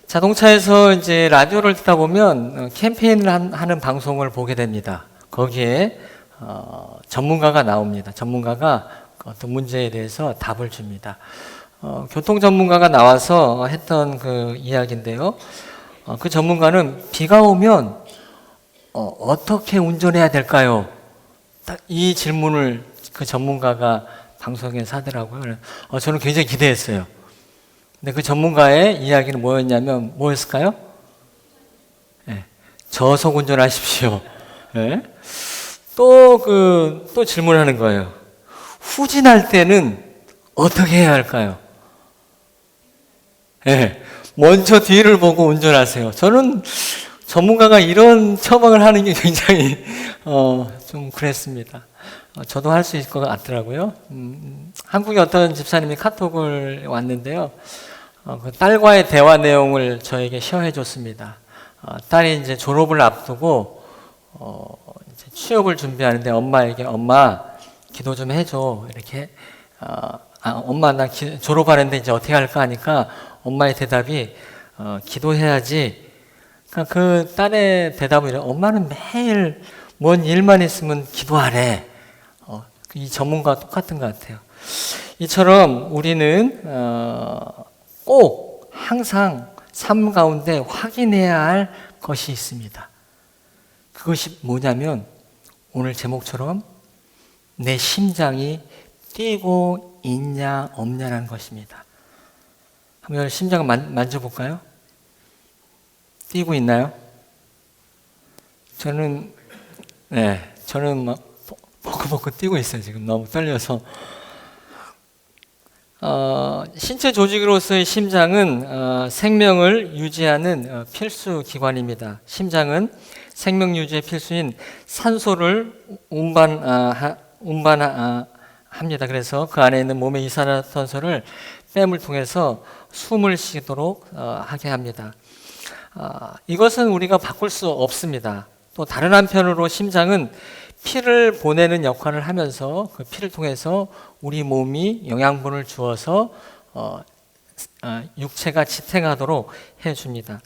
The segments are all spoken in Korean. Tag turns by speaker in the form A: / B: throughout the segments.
A: 자동차에서 이제 라디오를 듣다 보면 캠페인을 하는 방송을 보게 됩니다. 거기에 전문가가 나옵니다. 전문가가 어떤 문제에 대해서 답을 줍니다. 교통 전문가가 나와서 했던 그 이야기인데요. 그 전문가는 비가 오면 어떻게 운전해야 될까요? 딱 이 질문을 그 전문가가 방송에서 하더라고요. 저는 굉장히 기대했어요. 근데 그 전문가의 이야기는 뭐였을까요? 네, 저속 운전하십시오. 네. 또 질문하는 거예요. 후진할 때는 어떻게 해야 할까요? 네, 먼저 뒤를 보고 운전하세요. 저는 전문가가 이런 처방을 하는 게 굉장히 좀 그랬습니다. 저도 할 수 있을 것 같더라고요. 한국에 어떤 집사님이 카톡을 왔는데요. 그 딸과의 대화 내용을 저에게 쉐어해 줬습니다. 딸이 이제 졸업을 앞두고 이제 취업을 준비하는데 엄마에게 엄마 기도 좀 해줘 이렇게 엄마 나 졸업하는데 이제 어떻게 할까 하니까 엄마의 대답이 기도해야지. 그러니까 그 딸의 대답은 이래. 엄마는 매일 뭔 일만 있으면 기도하래. 이 전문가와 똑같은 것 같아요. 이처럼 우리는 꼭 항상 삶 가운데 확인해야 할 것이 있습니다. 그것이 뭐냐면 오늘 제목처럼 내 심장이 뛰고 있냐 없냐라는 것입니다. 한번 심장을 만져볼까요? 뛰고 있나요? 저는 막 버크버크 뛰고 있어요. 지금 너무 떨려서. 신체 조직으로서의 심장은 생명을 유지하는 필수 기관입니다. 심장은 생명 유지의 필수인 산소를 운반합니다. 그래서 그 안에 있는 몸의 이산화탄소를 뺨을 통해서 숨을 쉬도록 하게 합니다. 이것은 우리가 바꿀 수 없습니다. 또 다른 한편으로 심장은 피를 보내는 역할을 하면서 그 피를 통해서 우리 몸이 영양분을 주어서 육체가 지탱하도록 해줍니다.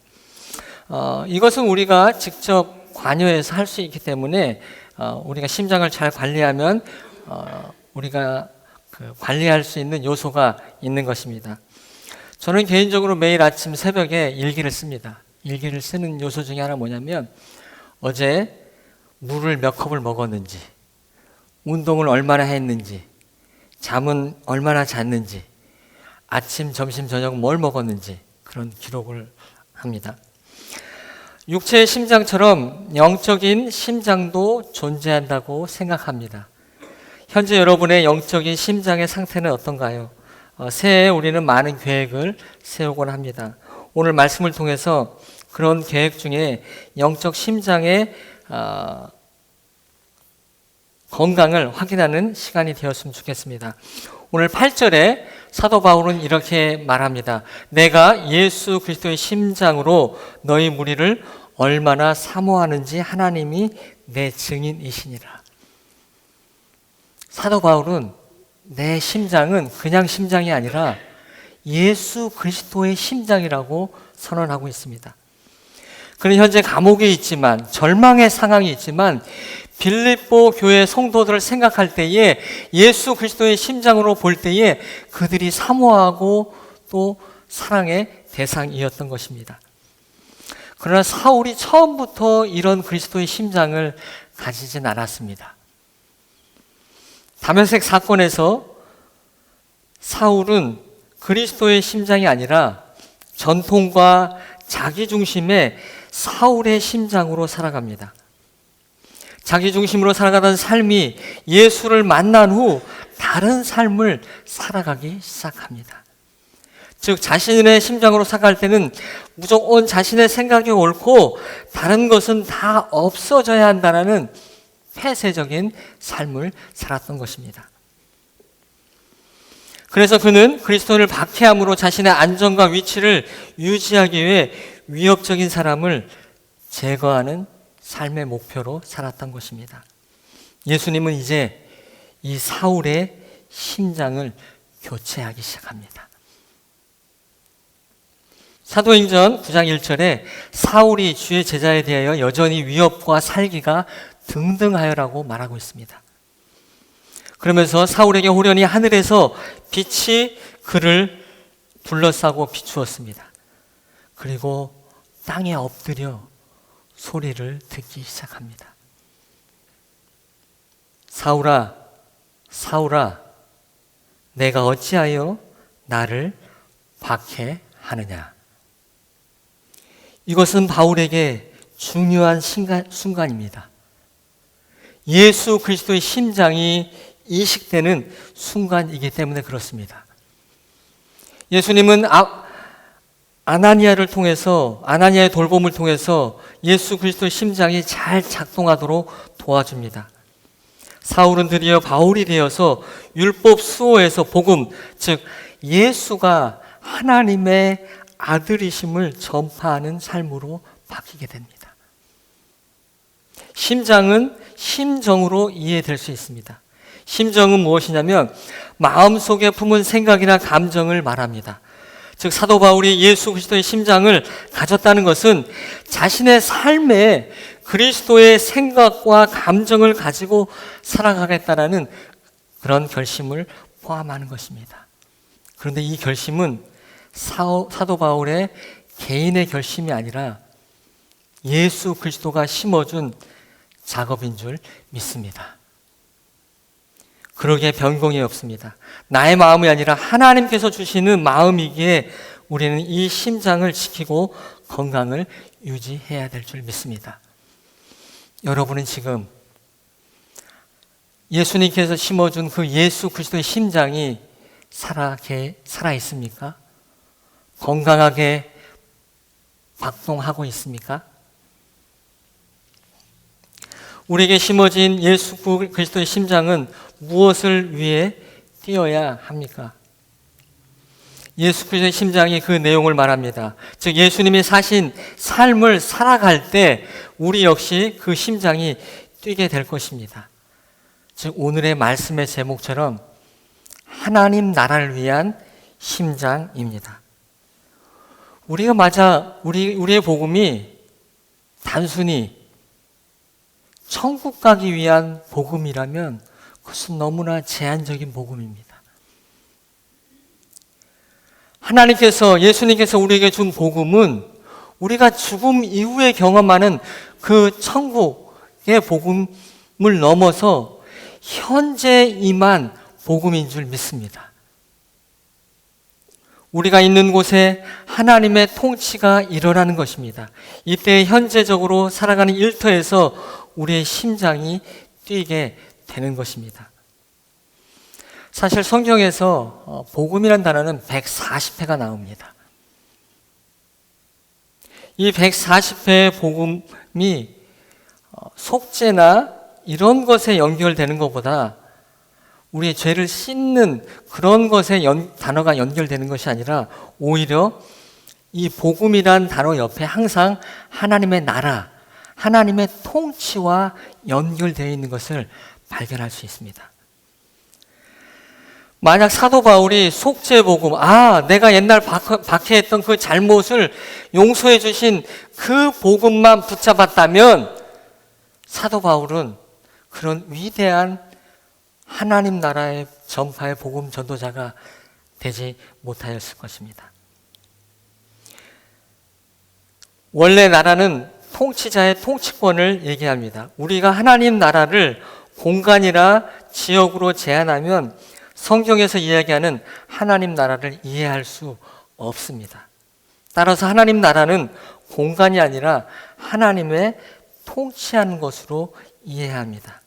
A: 이것은 우리가 직접 관여해서 할 수 있기 때문에 우리가 심장을 잘 관리하면 우리가 관리할 수 있는 요소가 있는 것입니다. 저는 개인적으로 매일 아침 새벽에 일기를 씁니다. 일기를 쓰는 요소 중에 하나 뭐냐면 어제 물을 몇 컵을 먹었는지, 운동을 얼마나 했는지, 잠은 얼마나 잤는지, 아침, 점심, 저녁 뭘 먹었는지 그런 기록을 합니다. 육체의 심장처럼 영적인 심장도 존재한다고 생각합니다. 현재 여러분의 영적인 심장의 상태는 어떤가요? 새해에 우리는 많은 계획을 세우곤 합니다. 오늘 말씀을 통해서 그런 계획 중에 영적 심장의 건강을 확인하는 시간이 되었으면 좋겠습니다. 오늘 8절에 사도 바울은 이렇게 말합니다. 내가 예수 그리스도의 심장으로 너희 무리를 얼마나 사모하는지 하나님이 내 증인이시니라. 사도 바울은 내 심장은 그냥 심장이 아니라 예수 그리스도의 심장이라고 선언하고 있습니다. 그는 현재 감옥에 있지만 절망의 상황이 있지만 빌립보 교회 성도들을 생각할 때에 예수 그리스도의 심장으로 볼 때에 그들이 사모하고 또 사랑의 대상이었던 것입니다. 그러나 사울이 처음부터 이런 그리스도의 심장을 가지진 않았습니다. 다메섹 사건에서 사울은 그리스도의 심장이 아니라 전통과 자기중심의 사울의 심장으로 살아갑니다. 자기중심으로 살아가던 삶이 예수를 만난 후 다른 삶을 살아가기 시작합니다. 즉 자신의 심장으로 살아갈 때는 무조건 자신의 생각이 옳고 다른 것은 다 없어져야 한다는 폐쇄적인 삶을 살았던 것입니다. 그래서 그는 그리스도를 박해함으로 자신의 안전과 위치를 유지하기 위해 위협적인 사람을 제거하는 삶의 목표로 살았던 것입니다. 예수님은 이제 이 사울의 심장을 교체하기 시작합니다. 사도행전 9장 1절에 사울이 주의 제자에 대하여 여전히 위협과 살기가 등등하여라고 말하고 있습니다. 그러면서 사울에게 호련히 하늘에서 빛이 그를 둘러싸고 비추었습니다. 그리고 땅에 엎드려 소리를 듣기 시작합니다. 사울아, 사울아, 내가 어찌하여 나를 박해하느냐. 이것은 바울에게 중요한 순간입니다. 예수 그리스도의 심장이 이식되는 순간이기 때문에 그렇습니다. 예수님은 아나니아의 돌봄을 통해서 예수 그리스도의 심장이 잘 작동하도록 도와줍니다. 사울은 드디어 바울이 되어서 율법 수호에서 복음, 즉 예수가 하나님의 아들이심을 전파하는 삶으로 바뀌게 됩니다. 심장은 심정으로 이해될 수 있습니다. 심정은 무엇이냐면 마음속에 품은 생각이나 감정을 말합니다. 즉 사도 바울이 예수 그리스도의 심장을 가졌다는 것은 자신의 삶에 그리스도의 생각과 감정을 가지고 살아가겠다라는 그런 결심을 포함하는 것입니다. 그런데 이 결심은 사도 바울의 개인의 결심이 아니라 예수 그리스도가 심어준 작업인 줄 믿습니다. 그러기에 변동이 없습니다. 나의 마음이 아니라 하나님께서 주시는 마음이기에 우리는 이 심장을 지키고 건강을 유지해야 될 줄 믿습니다. 여러분은 지금 예수님께서 심어준 그 예수 그리스도의 심장이 살아 있습니까? 건강하게 박동하고 있습니까? 우리에게 심어진 예수 그리스도의 심장은 무엇을 위해 뛰어야 합니까? 예수 그리스도의 심장이 그 내용을 말합니다. 즉 예수님이 사신 삶을 살아갈 때 우리 역시 그 심장이 뛰게 될 것입니다. 즉 오늘의 말씀의 제목처럼 하나님 나라를 위한 심장입니다. 우리의 복음이 단순히 천국 가기 위한 복음이라면 그것은 너무나 제한적인 복음입니다. 예수님께서 우리에게 준 복음은 우리가 죽음 이후에 경험하는 그 천국의 복음을 넘어서 현재 임한 복음인 줄 믿습니다. 우리가 있는 곳에 하나님의 통치가 일어나는 것입니다. 이때 현재적으로 살아가는 일터에서 우리의 심장이 뛰게 되는 것입니다. 사실 성경에서 복음이라는 단어는 140회가 나옵니다. 이 140회의 복음이 속죄나 이런 것에 연결되는 것보다 우리의 죄를 씻는 그런 것에 단어가 연결되는 것이 아니라 오히려 이 복음이란 단어 옆에 항상 하나님의 나라, 하나님의 통치와 연결되어 있는 것을 발견할 수 있습니다. 만약 사도 바울이 속죄 복음, 내가 옛날 박해했던 그 잘못을 용서해 주신 그 복음만 붙잡았다면 사도 바울은 그런 위대한 하나님 나라의 전파의 복음 전도자가 되지 못하였을 것입니다. 원래 나라는 통치자의 통치권을 얘기합니다. 우리가 하나님 나라를 공간이나 지역으로 제한하면 성경에서 이야기하는 하나님 나라를 이해할 수 없습니다. 따라서 하나님 나라는 공간이 아니라 하나님의 통치하는 것으로 이해해야 합니다.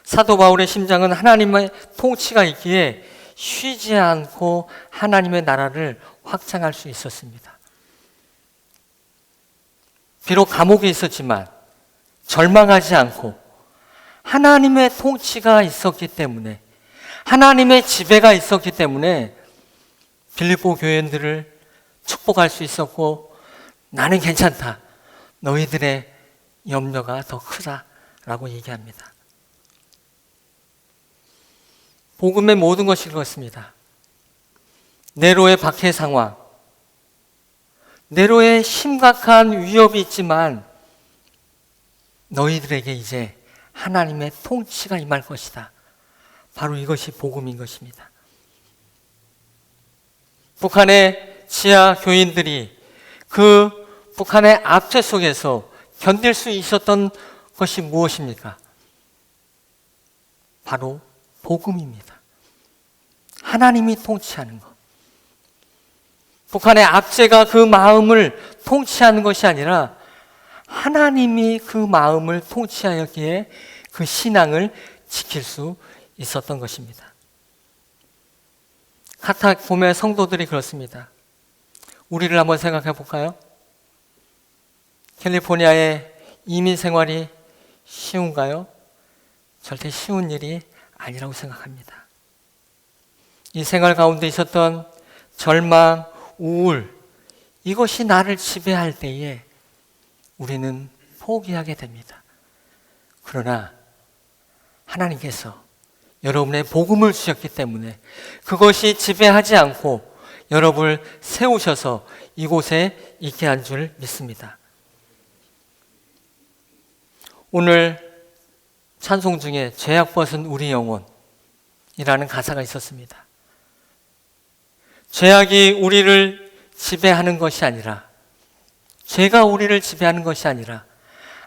A: 사도 바울의 심장은 하나님의 통치가 있기에 쉬지 않고 하나님의 나라를 확장할 수 있었습니다. 비록 감옥에 있었지만 절망하지 않고 하나님의 통치가 있었기 때문에, 하나님의 지배가 있었기 때문에 빌립보 교인들을 축복할 수 있었고, 나는 괜찮다, 너희들의 염려가 더 크다라고 얘기합니다. 복음의 모든 것이 그렇습니다. 네로의 박해 상황, 네로의 심각한 위협이 있지만 너희들에게 이제 하나님의 통치가 임할 것이다. 바로 이것이 복음인 것입니다. 북한의 지하 교인들이 그 북한의 압제 속에서 견딜 수 있었던 것이 무엇입니까? 바로 복음입니다. 하나님이 통치하는 것. 북한의 압제가 그 마음을 통치하는 것이 아니라 하나님이 그 마음을 통치하였기에 그 신앙을 지킬 수 있었던 것입니다. 카타콤의 성도들이 그렇습니다. 우리를 한번 생각해 볼까요? 캘리포니아의 이민 생활이 쉬운가요? 절대 쉬운 일이 아니라고 생각합니다. 이 생활 가운데 있었던 절망, 우울, 이것이 나를 지배할 때에 우리는 포기하게 됩니다. 그러나 하나님께서 여러분의 복음을 주셨기 때문에 그것이 지배하지 않고 여러분을 세우셔서 이곳에 있게 한 줄 믿습니다. 오늘 찬송 중에 죄악 벗은 우리 영혼이라는 가사가 있었습니다. 죄악이 우리를 지배하는 것이 아니라, 죄가 우리를 지배하는 것이 아니라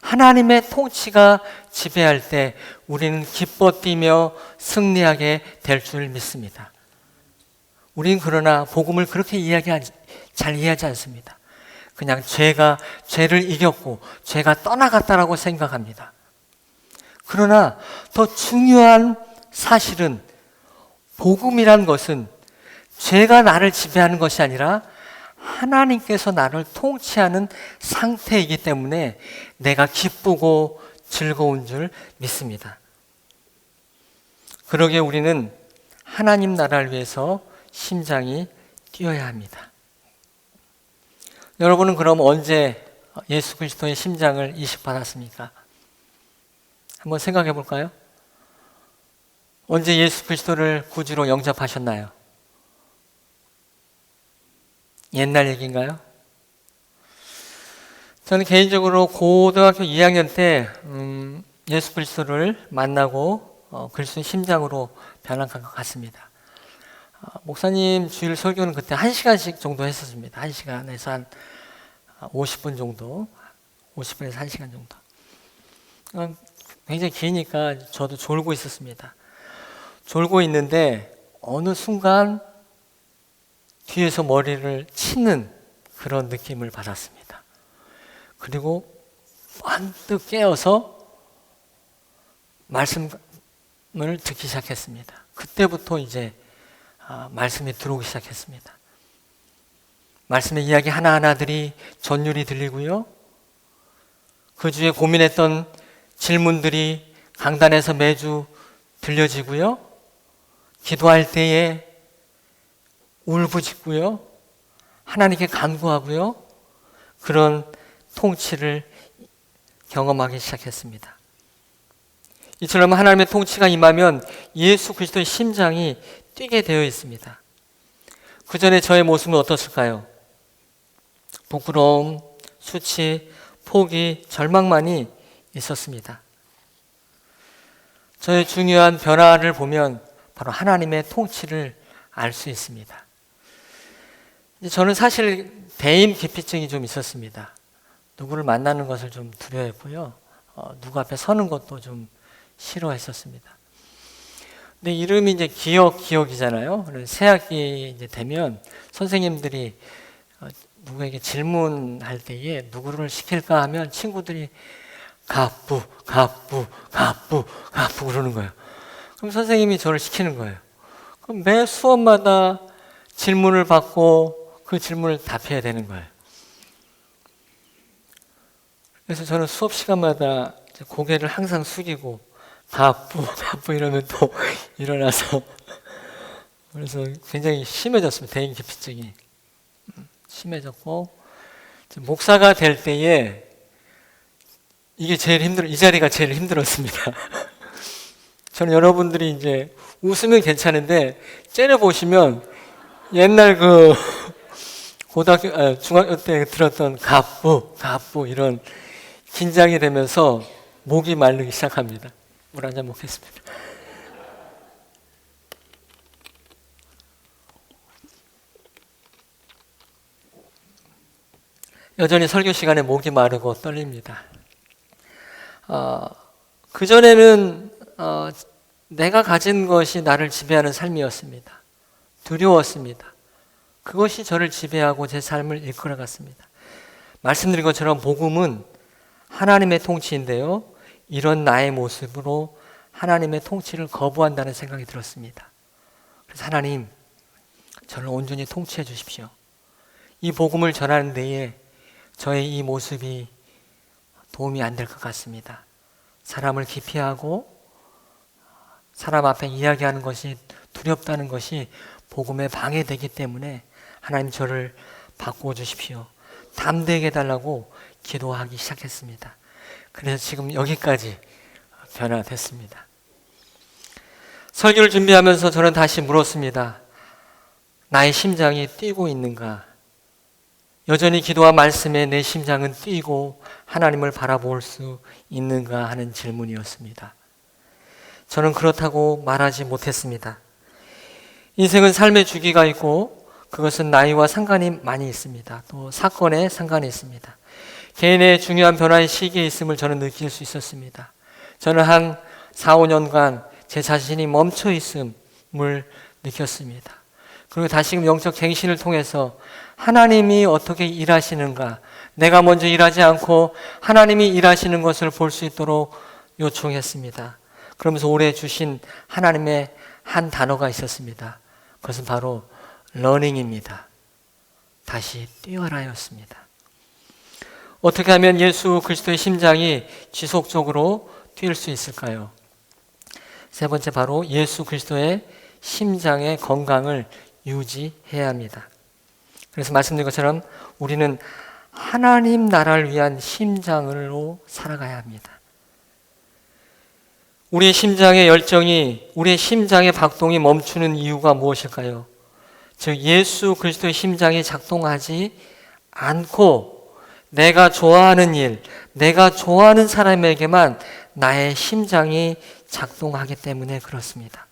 A: 하나님의 통치가 지배할 때 우리는 기뻐 뛰며 승리하게 될 줄 믿습니다. 우린 그러나 복음을 그렇게 잘 이해하지 않습니다. 그냥 죄가 죄를 이겼고 죄가 떠나갔다라고 생각합니다. 그러나 더 중요한 사실은 복음이란 것은 죄가 나를 지배하는 것이 아니라 하나님께서 나를 통치하는 상태이기 때문에 내가 기쁘고 즐거운 줄 믿습니다. 그러기에 우리는 하나님 나라를 위해서 심장이 뛰어야 합니다. 여러분은 그럼 언제 예수 그리스도의 심장을 이식받았습니까? 한번 생각해 볼까요? 언제 예수 그리스도를 구주로 영접하셨나요? 옛날 얘기인가요? 저는 개인적으로 고등학교 2학년 때 예수 그리스도를 만나고 그리스도의 심장으로 변한 것 같습니다. 목사님 주일 설교는 그때 1시간씩 정도 했었습니다. 1시간에서 한 50분 정도, 50분에서 1시간 정도. 굉장히 기니까 저도 졸고 있었습니다. 졸고 있는데 어느 순간 뒤에서 머리를 치는 그런 느낌을 받았습니다. 그리고 번뜩 깨어서 말씀을 듣기 시작했습니다. 그때부터 이제 말씀이 들어오기 시작했습니다. 말씀의 이야기 하나하나들이 전율이 들리고요. 그 주에 고민했던 질문들이 강단에서 매주 들려지고요. 기도할 때에 울부짖고요. 하나님께 간구하고요. 그런 통치를 경험하기 시작했습니다. 이처럼 하나님의 통치가 임하면 예수 그리스도의 심장이 뛰게 되어 있습니다. 그 전에 저의 모습은 어떻을까요? 부끄러움, 수치, 포기, 절망만이 있었습니다. 저의 중요한 변화를 보면 바로 하나님의 통치를 알 수 있습니다. 저는 사실 대인 기피증이 좀 있었습니다. 누구를 만나는 것을 좀 두려워했고요. 누구 앞에 서는 것도 좀 싫어했었습니다. 근데 이름이 이제 기억이잖아요. 새학기 이제 되면 선생님들이 누구에게 질문할 때에 누구를 시킬까 하면 친구들이 갑부 그러는 거예요. 그럼 선생님이 저를 시키는 거예요. 그럼 매 수업마다 질문을 받고 그 질문을 답해야 되는 거예요. 그래서 저는 수업 시간마다 고개를 항상 숙이고 갑부 이러면 또 일어나서 그래서 굉장히 심해졌습니다. 대인 기피증이 심해졌고 목사가 될 때에 이 자리가 제일 힘들었습니다. 저는 여러분들이 이제 웃으면 괜찮은데 째려보시면 옛날 그 중학교 때 들었던 갑부 이런 긴장이 되면서 목이 마르기 시작합니다. 물 한 잔 먹겠습니다. 여전히 설교 시간에 목이 마르고 떨립니다. 그전에는 내가 가진 것이 나를 지배하는 삶이었습니다. 두려웠습니다. 그것이 저를 지배하고 제 삶을 이끌어갔습니다. 말씀드린 것처럼 복음은 하나님의 통치인데요. 이런 나의 모습으로 하나님의 통치를 거부한다는 생각이 들었습니다. 그래서 하나님, 저를 온전히 통치해 주십시오. 이 복음을 전하는 데에 저의 이 모습이 도움이 안 될 것 같습니다. 사람을 기피하고 사람 앞에 이야기하는 것이 두렵다는 것이 복음에 방해되기 때문에 하나님 저를 바꾸어 주십시오. 담대하게 해달라고 기도하기 시작했습니다. 그래서 지금 여기까지 변화됐습니다. 설교를 준비하면서 저는 다시 물었습니다. 나의 심장이 뛰고 있는가? 여전히 기도와 말씀에 내 심장은 뛰고 하나님을 바라볼 수 있는가 하는 질문이었습니다. 저는 그렇다고 말하지 못했습니다. 인생은 삶의 주기가 있고 그것은 나이와 상관이 많이 있습니다. 또 사건에 상관이 있습니다. 개인의 중요한 변화의 시기에 있음을 저는 느낄 수 있었습니다. 저는 한 4, 5년간 제 자신이 멈춰 있음을 느꼈습니다. 그리고 다시금 영적 갱신을 통해서 하나님이 어떻게 일하시는가, 내가 먼저 일하지 않고 하나님이 일하시는 것을 볼 수 있도록 요청했습니다. 그러면서 올해 주신 하나님의 한 단어가 있었습니다. 그것은 바로 러닝입니다. 다시 뛰어라였습니다. 어떻게 하면 예수 그리스도의 심장이 지속적으로 뛸 수 있을까요? 세 번째, 바로 예수 그리스도의 심장의 건강을 유지해야 합니다. 그래서 말씀드린 것처럼 우리는 하나님 나라를 위한 심장으로 살아가야 합니다. 우리의 심장의 열정이, 우리의 심장의 박동이 멈추는 이유가 무엇일까요? 즉 예수 그리스도의 심장이 작동하지 않고 내가 좋아하는 일, 내가 좋아하는 사람에게만 나의 심장이 작동하기 때문에 그렇습니다.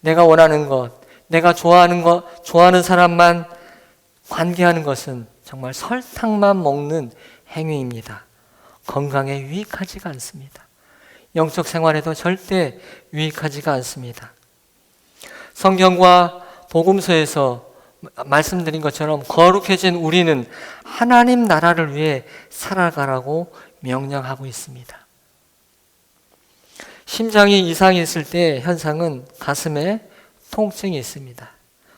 A: 내가 원하는 것, 내가 좋아하는 사람만 관계하는 것은 정말 설탕만 먹는 행위입니다. 건강에 유익하지가 않습니다. 영적 생활에도 절대 유익하지가 않습니다. 성경과 복음서에서 말씀드린 것처럼 거룩해진 우리는 하나님 나라를 위해 살아가라고 명령하고 있습니다. 심장이 이상이 있을 때 현상은 가슴에 통증이 있습니다.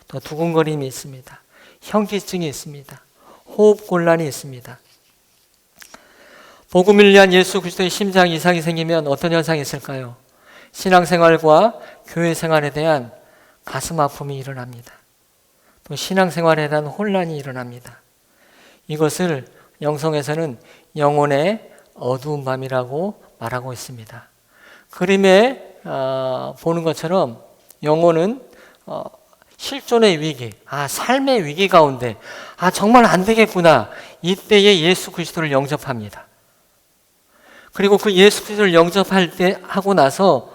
A: 또 두근거림이 있습니다. 현기증이 있습니다. 호흡 곤란이 있습니다. 복음을 위한 예수 그리스도의 심장 이상이 생기면 어떤 현상이 있을까요? 신앙생활과 교회 생활에 대한 가슴 아픔이 일어납니다. 또 신앙생활에 대한 혼란이 일어납니다. 이것을 영성에서는 영혼의 어두운 밤이라고 말하고 있습니다. 그림에 보는 것처럼 영혼은 실존의 위기, 삶의 위기 가운데 정말 안 되겠구나, 이때에 예수 그리스도를 영접합니다. 그리고 그 예수 그리스도를 영접할 때 하고 나서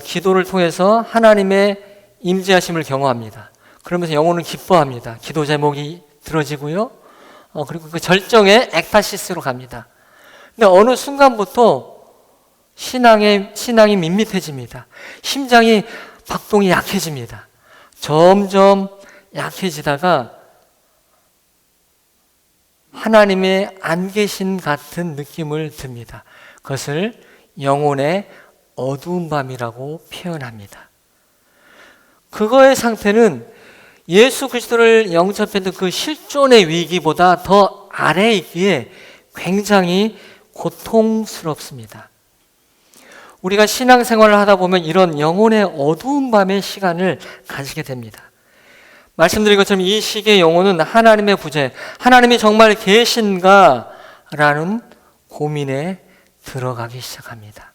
A: 기도를 통해서 하나님의 임재하심을 경험합니다. 그러면서 영혼은 기뻐합니다. 기도 제목이 들어지고요. 그리고 그 절정의 엑타시스로 갑니다. 근데 어느 순간부터 신앙이 밋밋해집니다. 심장이 박동이 약해집니다. 점점 약해지다가 하나님의 안 계신 같은 느낌을 듭니다. 그것을 영혼의 어두운 밤이라고 표현합니다. 그거의 상태는 예수 그리스도를 영접했던 그 실존의 위기보다 더 아래에 있기에 굉장히 고통스럽습니다. 우리가 신앙생활을 하다 보면 이런 영혼의 어두운 밤의 시간을 가지게 됩니다. 말씀드린 것처럼 이 시기의 영혼은 하나님의 부재, 하나님이 정말 계신가라는 고민에 들어가기 시작합니다.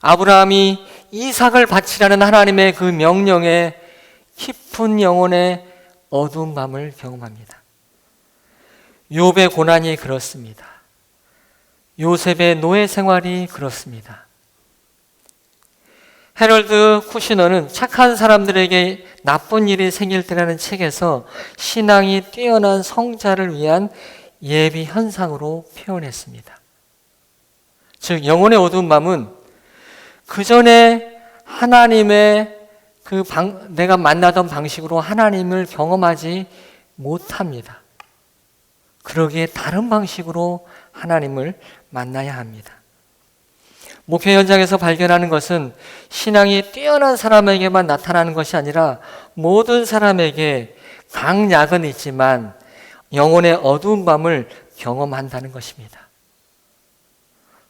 A: 아브라함이 이삭을 바치라는 하나님의 그 명령에 깊은 영혼의 어두운 밤을 경험합니다. 욥의 고난이 그렇습니다. 요셉의 노예 생활이 그렇습니다. 해럴드 쿠시너는 착한 사람들에게 나쁜 일이 생길 때라는 책에서 신앙이 뛰어난 성자를 위한 예비 현상으로 표현했습니다. 즉 영혼의 어두운 밤은 그 전에 하나님의 내가 만나던 방식으로 하나님을 경험하지 못합니다. 그러기에 다른 방식으로 하나님을 만나야 합니다. 목회 현장에서 발견하는 것은 신앙이 뛰어난 사람에게만 나타나는 것이 아니라 모든 사람에게 강약은 있지만 영혼의 어두운 밤을 경험한다는 것입니다.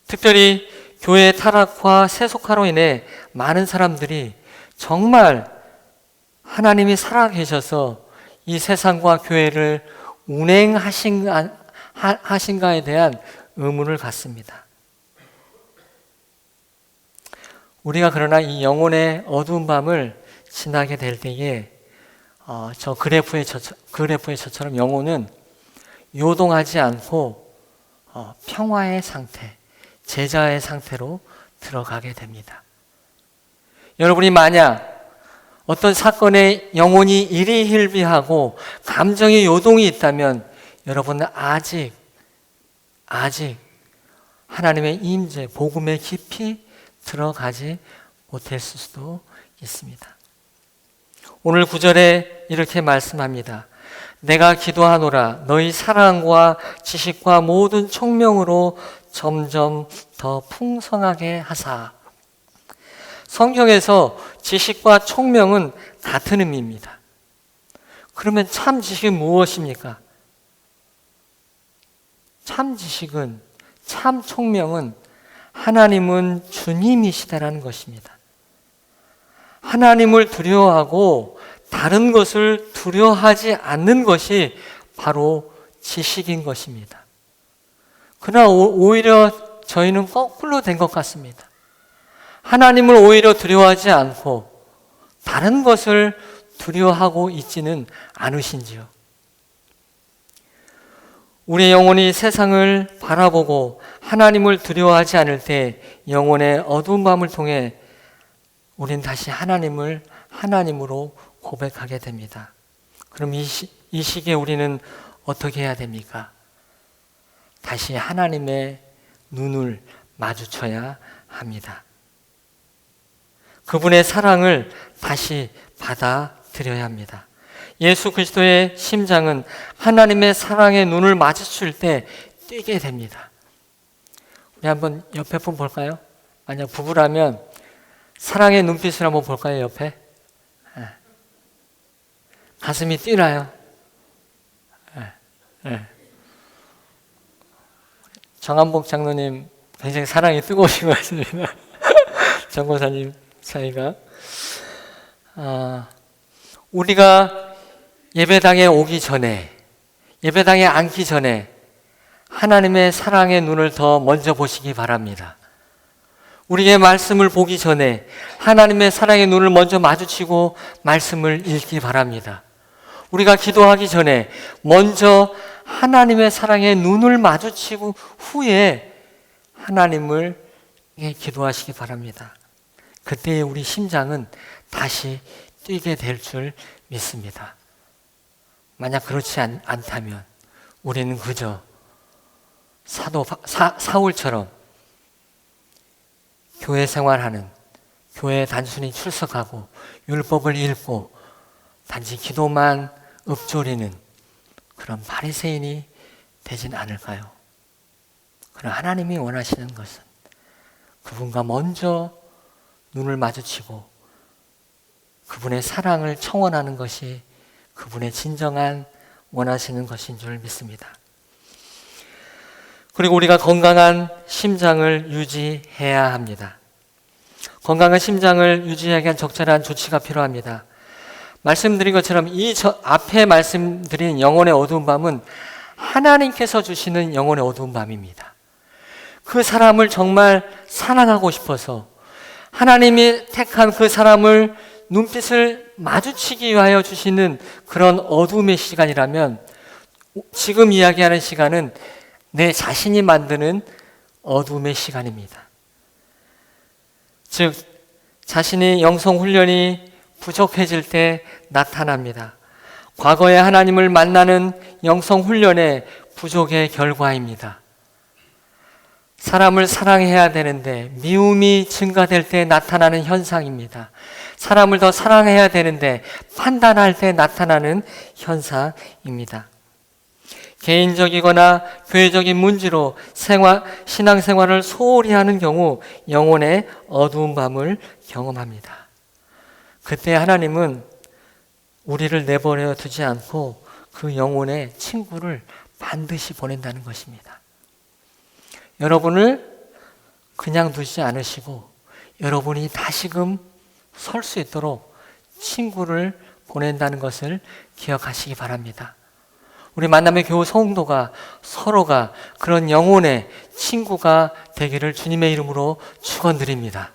A: 특별히 교회의 타락과 세속화로 인해 많은 사람들이 정말 하나님이 살아계셔서 이 세상과 교회를 운행하신가에 대한 의문을 갖습니다. 우리가 그러나 이 영혼의 어두운 밤을 지나게 될 때에 저 그래프의 저처럼 영혼은 요동하지 않고 평화의 상태, 제자의 상태로 들어가게 됩니다. 여러분이 만약 어떤 사건에 영혼이 일희일비하고 감정의 요동이 있다면 여러분은 아직 하나님의 임재, 복음에 깊이 들어가지 못했을 수도 있습니다. 오늘 9절에 이렇게 말씀합니다. 내가 기도하노라 너희 사랑과 지식과 모든 총명으로 점점 더 풍성하게 하사. 성경에서 지식과 총명은 같은 의미입니다. 그러면 참 지식은 무엇입니까? 참 지식은, 참 총명은 하나님은 주님이시다라는 것입니다. 하나님을 두려워하고 다른 것을 두려워하지 않는 것이 바로 지식인 것입니다. 그러나 오히려 저희는 거꾸로 된 것 같습니다. 하나님을 오히려 두려워하지 않고 다른 것을 두려워하고 있지는 않으신지요. 우리의 영혼이 세상을 바라보고 하나님을 두려워하지 않을 때 영혼의 어두운 밤을 통해 우리는 다시 하나님을 하나님으로 고백하게 됩니다. 그럼 이 시기에 우리는 어떻게 해야 됩니까? 다시 하나님의 눈을 마주쳐야 합니다. 그분의 사랑을 다시 받아들여야 합니다. 예수 그리스도의 심장은 하나님의 사랑의 눈을 마주칠 때 뛰게 됩니다. 우리 한번 옆에 분 볼까요? 만약 부부라면 사랑의 눈빛을 한번 볼까요? 옆에? 네. 가슴이 뛰나요? 네. 네. 정한복 장로님 굉장히 사랑이 뜨거우신 것 같습니다. 정고사님 사이가. 우리가 예배당에 오기 전에, 예배당에 앉기 전에 하나님의 사랑의 눈을 더 먼저 보시기 바랍니다. 우리의 말씀을 보기 전에 하나님의 사랑의 눈을 먼저 마주치고 말씀을 읽기 바랍니다. 우리가 기도하기 전에 먼저 하나님의 사랑의 눈을 마주치고 후에 하나님을 기도하시기 바랍니다. 그때 우리 심장은 다시 뛰게 될 줄 믿습니다. 만약 그렇지 않다면 우리는 그저 사울처럼 교회 생활하는, 교회에 단순히 출석하고 율법을 읽고 단지 기도만 읊조리는 그런 바리새인이 되진 않을까요? 그러나 하나님이 원하시는 것은 그분과 먼저 눈을 마주치고 그분의 사랑을 청원하는 것이 그분의 진정한 원하시는 것인 줄 믿습니다. 그리고 우리가 건강한 심장을 유지해야 합니다. 건강한 심장을 유지하기 위한 적절한 조치가 필요합니다. 말씀드린 것처럼 앞에 말씀드린 영혼의 어두운 밤은 하나님께서 주시는 영혼의 어두운 밤입니다. 그 사람을 정말 사랑하고 싶어서 하나님이 택한 그 사람을 눈빛을 마주치기 위하여 주시는 그런 어둠의 시간이라면 지금 이야기하는 시간은 내 자신이 만드는 어둠의 시간입니다. 즉, 자신이 영성 훈련이 부족해질 때 나타납니다. 과거에 하나님을 만나는 영성 훈련의 부족의 결과입니다. 사람을 사랑해야 되는데 미움이 증가될 때 나타나는 현상입니다. 사람을 더 사랑해야 되는데 판단할 때 나타나는 현상입니다. 개인적이거나 교회적인 문제로 신앙생활을 소홀히 하는 경우 영혼의 어두운 밤을 경험합니다. 그때 하나님은 우리를 내버려 두지 않고 그 영혼의 친구를 반드시 보낸다는 것입니다. 여러분을 그냥 두지 않으시고 여러분이 다시금 설 수 있도록 친구를 보낸다는 것을 기억하시기 바랍니다. 우리 만남의 교우 성도가 서로가 그런 영혼의 친구가 되기를 주님의 이름으로 축원드립니다.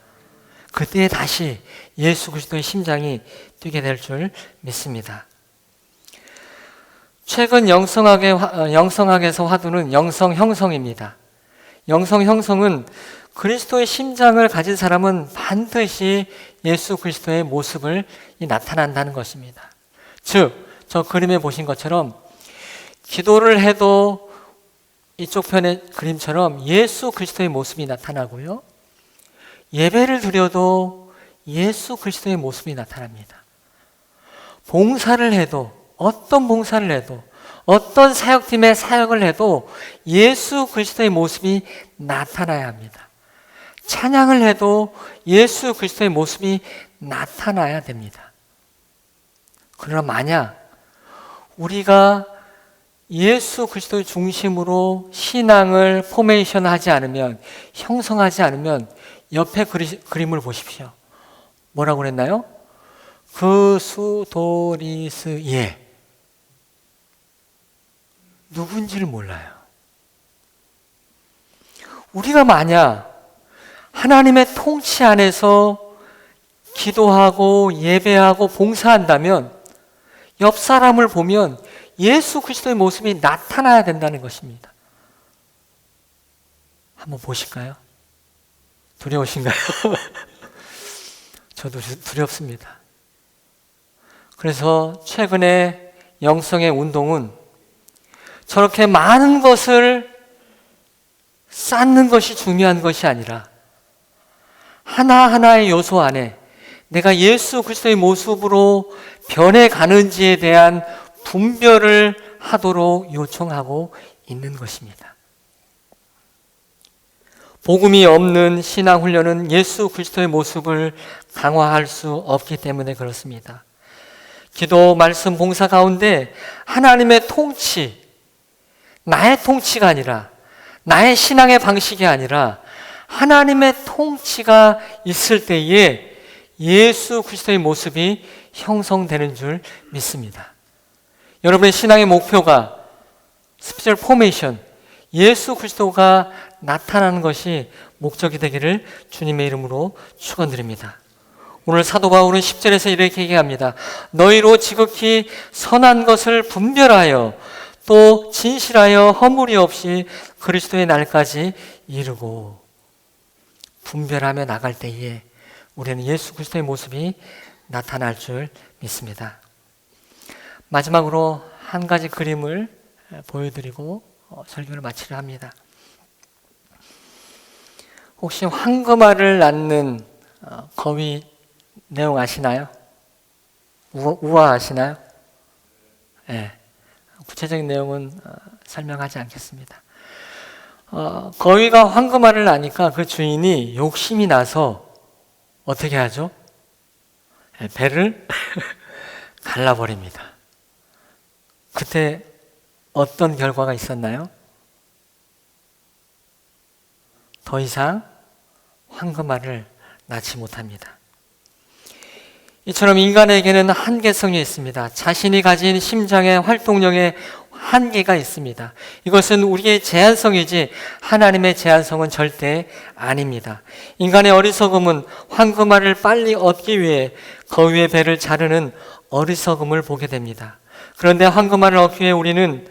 A: 그때 다시 예수 그리스도의 심장이 뛰게 될 줄 믿습니다. 최근 영성학에서 화두는 영성 형성입니다. 영성 형성은 그리스도의 심장을 가진 사람은 반드시 예수 그리스도의 모습을 나타난다는 것입니다. 즉, 저 그림에 보신 것처럼 기도를 해도 이쪽 편의 그림처럼 예수 그리스도의 모습이 나타나고요. 예배를 드려도 예수 그리스도의 모습이 나타납니다. 봉사를 해도, 어떤 봉사를 해도, 어떤 사역팀의 사역을 해도 예수 그리스도의 모습이 나타나야 합니다. 찬양을 해도 예수 그리스도의 모습이 나타나야 됩니다. 그러나 만약 우리가 예수 그리스도의 중심으로 신앙을 포메이션하지 않으면, 형성하지 않으면 옆에 그림을 보십시오. 뭐라고 그랬나요? 그수도리스 예. 누군지를 몰라요. 우리가 만약 하나님의 통치 안에서 기도하고 예배하고 봉사한다면 옆 사람을 보면 예수 그리스도의 모습이 나타나야 된다는 것입니다. 한번 보실까요? 두려우신가요? 저도 두렵습니다. 그래서 최근에 영성의 운동은 저렇게 많은 것을 쌓는 것이 중요한 것이 아니라 하나하나의 요소 안에 내가 예수 그리스도의 모습으로 변해가는지에 대한 분별을 하도록 요청하고 있는 것입니다. 복음이 없는 신앙훈련은 예수 그리스도의 모습을 강화할 수 없기 때문에 그렇습니다. 기도, 말씀, 봉사 가운데 하나님의 통치, 나의 통치가 아니라, 나의 신앙의 방식이 아니라 하나님의 통치가 있을 때에 예수 그리스도의 모습이 형성되는 줄 믿습니다. 여러분의 신앙의 목표가 스피리추얼 포메이션, 예수 그리스도가 나타나는 것이 목적이 되기를 주님의 이름으로 축원드립니다. 오늘 사도 바울은 10절에서 이렇게 얘기합니다. 너희로 지극히 선한 것을 분별하여 또 진실하여 허물이 없이 그리스도의 날까지 이르고, 분별하며 나갈 때에 우리는 예수 그리스도의 모습이 나타날 줄 믿습니다. 마지막으로 한 가지 그림을 보여드리고 설교를 마치려 합니다. 혹시 황금알을 낳는 거위 내용 아시나요? 우화 아시나요? 네. 구체적인 내용은 설명하지 않겠습니다. 거위가 황금알을 낳으니까 그 주인이 욕심이 나서 어떻게 하죠? 네, 배를 갈라버립니다. 그때 어떤 결과가 있었나요? 더 이상 황금알을 낳지 못합니다. 이처럼 인간에게는 한계성이 있습니다. 자신이 가진 심장의 활동력에 한계가 있습니다. 이것은 우리의 제한성이지 하나님의 제한성은 절대 아닙니다. 인간의 어리석음은 황금알을 빨리 얻기 위해 거위의 배를 자르는 어리석음을 보게 됩니다. 그런데 황금알을 얻기 위해 우리는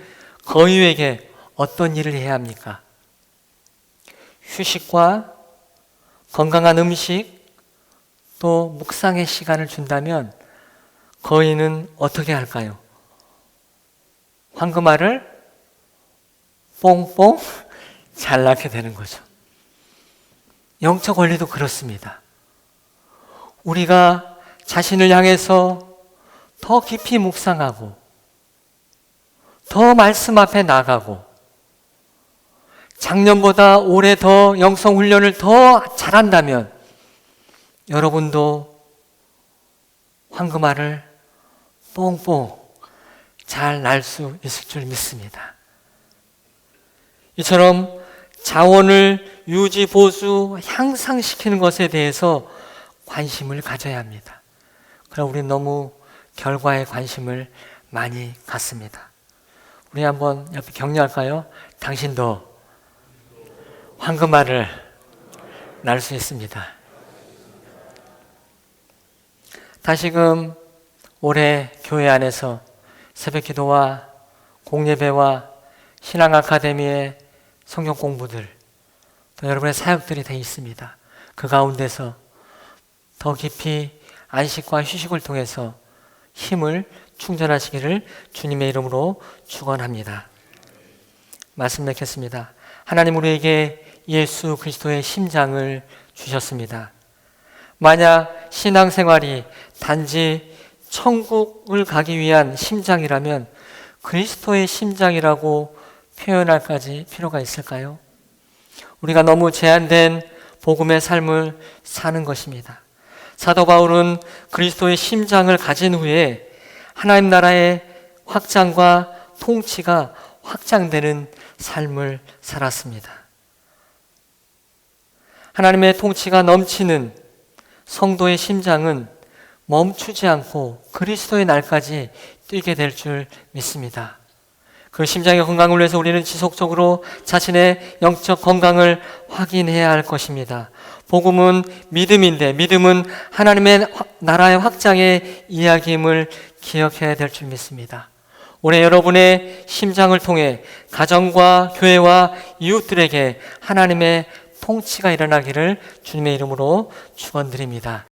A: 거위에게 어떤 일을 해야 합니까? 휴식과 건강한 음식 또 묵상의 시간을 준다면 거위는 어떻게 할까요? 황금알을 뽕뽕 잘나게 되는 거죠. 영적 원리도 그렇습니다. 우리가 자신을 향해서 더 깊이 묵상하고 더 말씀 앞에 나가고 작년보다 올해 더 영성 훈련을 더 잘한다면 여러분도 황금알을 뽕뽕 잘 날 수 있을 줄 믿습니다. 이처럼 자원을 유지, 보수, 향상시키는 것에 대해서 관심을 가져야 합니다. 그럼 우리는 너무 결과에 관심을 많이 갖습니다. 우리 한번 옆에 격려할까요? 당신도 황금알을 날 수 있습니다. 다시금 올해 교회 안에서 새벽 기도와 공예배와 신앙 아카데미의 성경 공부들 또 여러분의 사역들이 되어 있습니다. 그 가운데서 더 깊이 안식과 휴식을 통해서 힘을 충전하시기를 주님의 이름으로 축원합니다. 말씀 맺겠습니다. 하나님 우리에게 예수 그리스도의 심장을 주셨습니다. 만약 신앙생활이 단지 천국을 가기 위한 심장이라면 그리스도의 심장이라고 표현할까지 필요가 있을까요? 우리가 너무 제한된 복음의 삶을 사는 것입니다. 사도 바울은 그리스도의 심장을 가진 후에 하나님 나라의 확장과 통치가 확장되는 삶을 살았습니다. 하나님의 통치가 넘치는 성도의 심장은 멈추지 않고 그리스도의 날까지 뛰게 될 줄 믿습니다. 그 심장의 건강을 위해서 우리는 지속적으로 자신의 영적 건강을 확인해야 할 것입니다. 복음은 믿음인데 믿음은 하나님의 나라의 확장의 이야기임을 기억해야 될 줄 믿습니다. 올해 여러분의 심장을 통해 가정과 교회와 이웃들에게 하나님의 통치가 일어나기를 주님의 이름으로 축원드립니다.